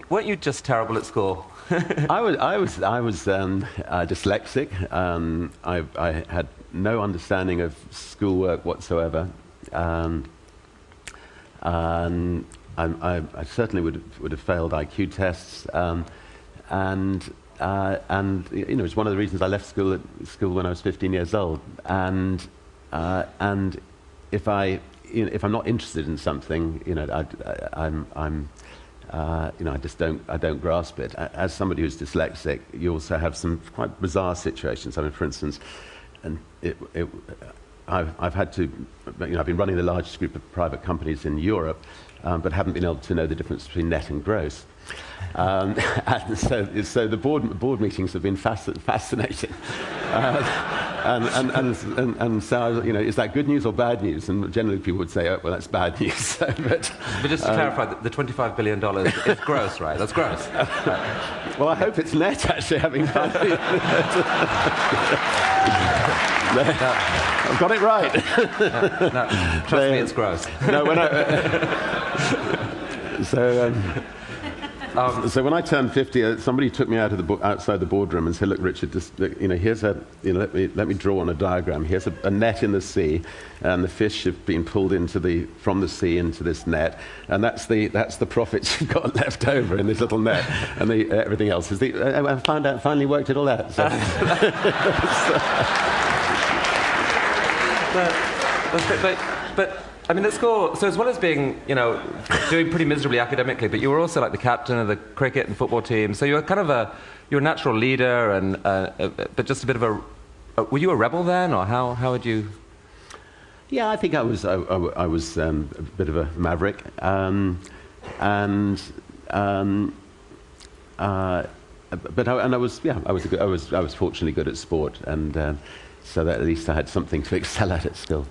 Weren't you just terrible at school? I was dyslexic. I had no understanding of schoolwork whatsoever. I certainly would have failed IQ tests. And it's one of the reasons I left school when I was 15 years old. And if I'm not interested in something, I don't grasp it. As somebody who's dyslexic, you also have some quite bizarre situations. I mean, for instance, I've had to, I've been running the largest group of private companies in Europe, but haven't been able to know the difference between net and gross. And so the board meetings have been fascinating. And so, is that good news or bad news? And generally people would say, oh, well, that's bad news. But just to clarify, the $25 billion is gross, right? That's gross. Well, I hope it's net, actually, having finally... I've got it right. No, trust me, it's gross. No, so when I turned 50, somebody took me outside the boardroom and said, "Look, Richard, let me draw on a diagram. Here's a net in the sea, and the fish have been pulled from the sea into this net, and that's the profits you've got left over in this little net, and everything else is I finally worked it all out." So. But I mean, at school, so as well as being, doing pretty miserably academically, but you were also like the captain of the cricket and football team. So you were kind of you're a natural leader, but just a bit of were you a rebel then, or how would you? Yeah, I think I was a bit of a maverick, but I was fortunately good at sport, and so that at least I had something to excel at still.